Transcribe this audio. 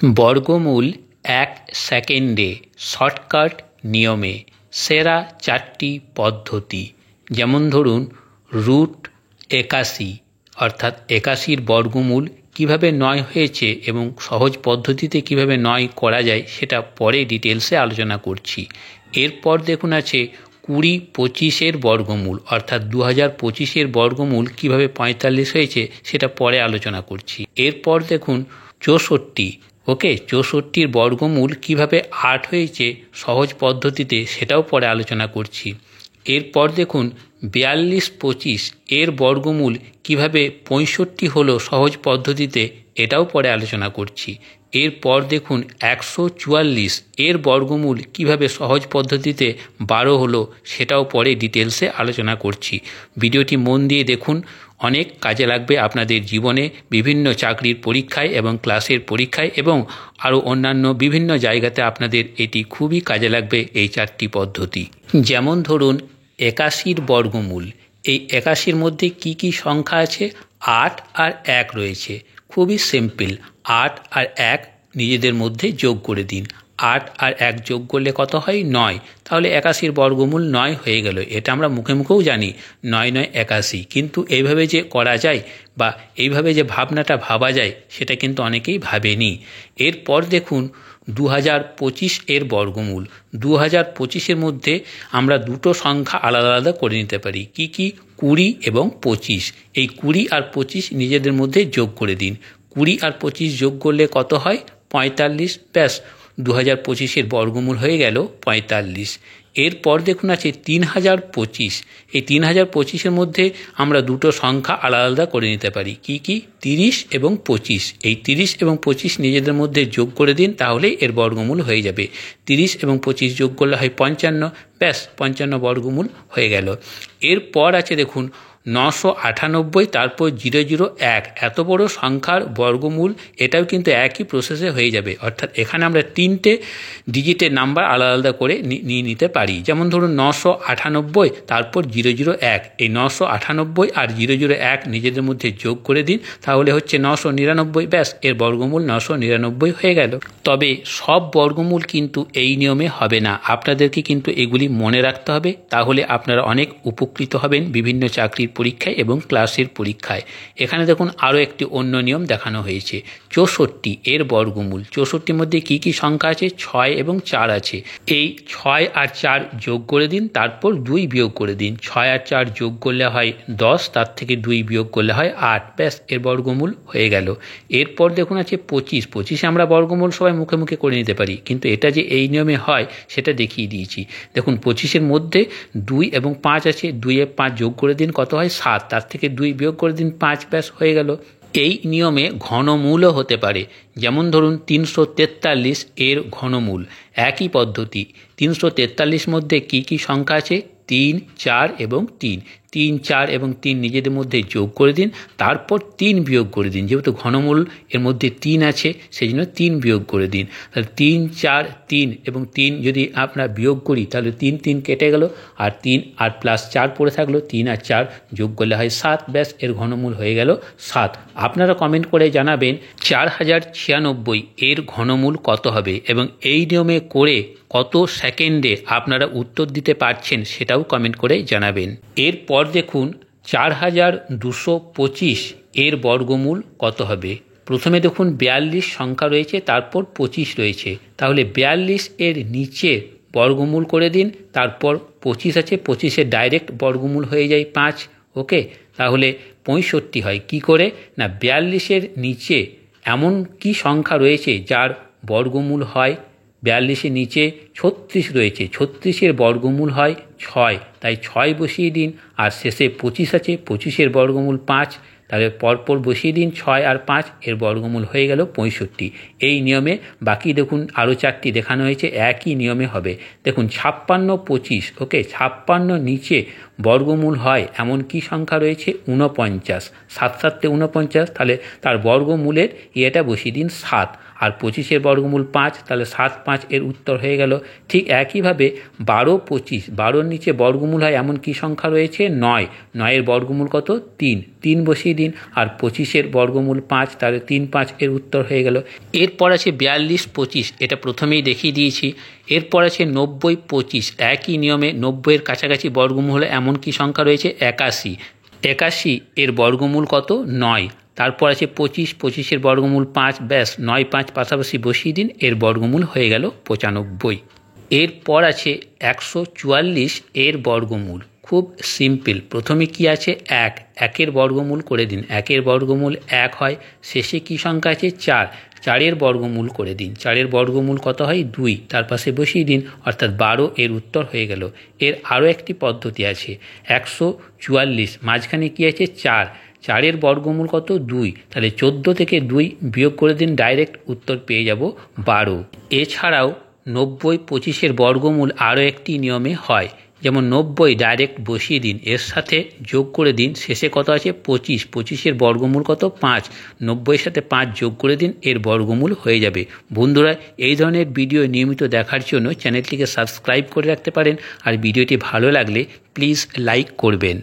বর্গমূল 1 সেকেন্ডে শর্টকাট নিয়মে সেরা 4টি পদ্ধতি, যেমন ধরুন √81 অর্থাৎ 81-র বর্গমূল কিভাবে 9 হয়েছে এবং সহজ পদ্ধতিতে কিভাবে 9 করা যায় সেটা পরে ডিটেলসে আলোচনা করছি। এরপর দেখুন আছে 20-25-এর বর্গমূল অর্থাৎ 2025-এর বর্গমূল কিভাবে 45 হয়েছে সেটা পরে আলোচনা করছি। এরপর দেখুন 64, 64-র বর্গমূল কিভাবে 8 হয়েছে সহজ পদ্ধতিতে সেটাও পরে আলোচনা করছি। এরপর দেখুন 42-25 এর বর্গমূল কিভাবে 65 হলো সহজ পদ্ধতিতে, এটাও পরে আলোচনা করছি। এরপর দেখুন 144 এর বর্গমূল কিভাবে সহজ পদ্ধতিতে 12 হলো সেটাও পরে ডিটেলসে আলোচনা করছি। ভিডিওটি মন দিয়ে দেখুন, অনেক কাজে লাগবে আপনাদের জীবনে, বিভিন্ন চাকরির পরীক্ষায় এবং ক্লাসের পরীক্ষায় এবং আরও অন্যান্য বিভিন্ন জায়গাতে আপনাদের এটি খুবই কাজে লাগবে এই 4টি পদ্ধতি। যেমন ধরুন 81-র বর্গমূল, এই 81-র মধ্যে কি কি সংখ্যা আছে? 8 আর 1 রয়েছে। খুবই সিম্পল, 8 আর 1 নিজেদের মধ্যে যোগ করে দিন। 8 আর 1 যোগ করলে কত হয়? 9। তাহলে 81-র বর্গমূল 9 হয়ে গেল। এটা আমরা মুখে মুখেও জানি 9 9 81, কিন্তু এইভাবে যে করা যায় বা এইভাবে যে ভাবনাটা ভাবা যায় সেটা কিন্তু অনেকেই ভাবেনি। এরপর দেখুন 2025 এর বর্গমূল। 2025-এর মধ্যে আমরা দুটো সংখ্যা আলাদা আলাদা করে নিতে পারি। কি কি? 20 এবং 25। এই 20 আর 25 নিজেদের মধ্যে যোগ করে দিন। 20 আর 25 যোগ করলে কত হয়? 45। ব্যাস, 2025-এর বর্গমূল হয়ে গেল 45। এরপর দেখুন আছে 3025। এই 3025-এর মধ্যে আমরা দুটো সংখ্যা আলাদা আলাদা করে নিতে পারি। কি কি? 30 এবং 25। এই 30 এবং 25 নিজেদের মধ্যে যোগ করে দিন, তাহলে এর বর্গমূল হয়ে যাবে। 30 এবং 25 যোগ করলে হয় 55। ব্যাস, 55 বর্গমূল হয়ে গেল। এরপর আছে দেখুন 998, তারপর 001। এত বড় সংখ্যার বর্গমূল, এটাও কিন্তু একই প্রসেসে হয়ে যাবে। অর্থাৎ এখানে আমরা 3টে ডিজিটের নাম্বার আলাদা আলাদা করে নিয়ে নিতে পারি। যেমন ধরুন 998, তারপর 001। এই 998 আর 001 নিজেদের মধ্যে যোগ করে দিন, তাহলে হচ্ছে 999। ব্যাস, এর বর্গমূল 999 হয়ে গেল। তবে সব বর্গমূল কিন্তু এই নিয়মে হবে না, আপনাদেরকে কিন্তু এগুলি মনে রাখতে হবে, তাহলে আপনারা অনেক উপকৃত হবেন বিভিন্ন চাকরির পরীক্ষায় এবং ক্লাসের পরীক্ষায়। এখানে দেখুন আরও একটি অন্য নিয়ম দেখানো হয়েছে। 64 এর বর্গমূল। 64-র মধ্যে কি কি সংখ্যা আছে? 6 এবং 4 আছে। এই 6 আর 4 যোগ করে দিন, তারপর 2 বিয়োগ করে দিন। 6 আর 4 যোগ করলে হয় 10, তার থেকে 2 বিয়োগ করলে হয় 8। ব্যাস, এর বর্গমূল হয়ে গেল। এরপর দেখুন আছে 25। 25-এ আমরা বর্গমূল সবাই মুখে মুখে করে নিতে পারি, কিন্তু এটা যে এই নিয়মে হয় সেটা দেখিয়ে দিয়েছি। দেখুন 25-এর মধ্যে 2 এবং 5 আছে। 2 এ 5 যোগ করে দিন, কত হয়? 7। তার থেকে 2 বিয়োগ করে দিন, 5। ব্যাস, হয়ে গেল। এই নিয়মে ঘনমূলও হতে পারে। যেমন ধরুন 343 এর ঘনমূল। একই পদ্ধতি। 343 মধ্যে কি কি সংখ্যা আছে? 3, 4 এবং 3। 3, 4 এবং 3 নিজেদের মধ্যে যোগ করে দিন, তারপর 3 বিয়োগ করে দিন। যেহেতু ঘনমূল এর মধ্যে 3 আছে, সেই জন্য 3 বিয়োগ করে দিন। তাহলে 3, 4, 3 এবং 3 যদি আমরা বিয়োগ করি তাহলে 3 3 কেটে গেল, আর 3 আর প্লাস 4 পড়ে থাকলো। 3 আর 4 যোগ করলে হয় 7। ব্যাস, এর ঘনমূল হয়ে গেল 7। আপনারা কমেন্ট করে জানাবেন 4096 এর ঘনমূল কত হবে, এবং এই নিয়মে করে কত সেকেন্ডে আপনারা উত্তর দিতে পারছেন সেটাও কমেন্ট করে জানাবেন। এরপর দেখুন 4225 এর বর্গমূল কত হবে। প্রথমে দেখুন 42 সংখ্যা রয়েছে, তারপর 25 রয়েছে। তাহলে 42 এর নিচে বর্গমূল করে দিন, তারপর 25 আছে, 25-এর ডাইরেক্ট বর্গমূল হয়ে যায় 5। ওকে, তাহলে 65 হয়। কি করে? না, 42-এর নিচে এমন কি সংখ্যা রয়েছে যার বর্গমূল হয়? 42-এর নিচে 36 রয়েছে। 36-এর বর্গমূল হয় 6, তাই 6 বসিয়ে দিন। আর শেষে 25 আছে, 25-এর বর্গমূল 5, তাহলে পরপর বসিয়ে দিন 6 আর 5, এর বর্গমূল হয়ে গেল 65। এই নিয়মে বাকি দেখুন আরও 4টি দেখানো হয়েছে, একই নিয়মে হবে। দেখুন 5625। ওকে, 56 নিচে বর্গমূল হয় এমন কি সংখ্যা রয়েছে? 49। 7 7 49, তাহলে তার বর্গমূলের এটা বসিয়ে দিন 7। আর 25-এর বর্গমূল 5, তাহলে 7 5 এর উত্তর হয়ে গেল। ঠিক একইভাবে 12 25, 12-র নিচে বর্গমূল হয় এমন কি সংখ্যা রয়েছে? 9, 9-এর বর্গমূল কত? 3, 3 বসিয়ে দিন। আর 25-এর বর্গমূল 5, তাহলে 3 5 এর উত্তর হয়ে গেল। এরপর আছে 42 25, এটা প্রথমেই দেখিয়ে দিয়েছি। এরপর আছে 90 25, একই নিয়মে 90-এর কাছাকাছি বর্গমূল হলে এমন কি সংখ্যা রয়েছে? 81, 81 এর বর্গমূল কত? 9। তারপর আছে 25, 25-এর বর্গমূল 5, ব্যাস 9 5 পাশাপাশি বসিয়ে দিন, এর বর্গমূল হয়ে গেল 95। এরপর আছে 144 এর বর্গমূল। খুব সিম্পল, প্রথমে কি আছে? 1, 1-এর বর্গমূল করে দিন। 1-এর বর্গমূল 1 হয়। শেষে কি সংখ্যা আছে? 4, 4-এর বর্গমূল করে দিন। 4-এর বর্গমূল কত হয়? 2, তার পাশে বসিয়ে দিন, অর্থাৎ 12 এর উত্তর হয়ে গেল। এর আরও একটি পদ্ধতি আছে। 144, মাঝখানে কি আছে? 4, 4-এর বর্গমূল কত? 2, তাহলে 14 থেকে 2 বিয়োগ করে দিন, ডাইরেক্ট উত্তর পেয়ে যাব 12। এছাড়াও 90 25-এর বর্গমূল আরও একটি নিয়মে হয়, যেমন 90 ডাইরেক্ট বসিয়ে দিন, এর সাথে যোগ করে দিন, শেষে কত আছে? 25, 25-এর বর্গমূল কত? 5, 90-এর সাথে 5 যোগ করে দিন, এর বর্গমূল হয়ে যাবে। বন্ধুরা, এই ধরনের ভিডিও নিয়মিত দেখার জন্য চ্যানেলটিকে সাবস্ক্রাইব করে রাখতে পারেন। আর ভিডিওটি ভালো লাগলে প্লিজ লাইক করবেন।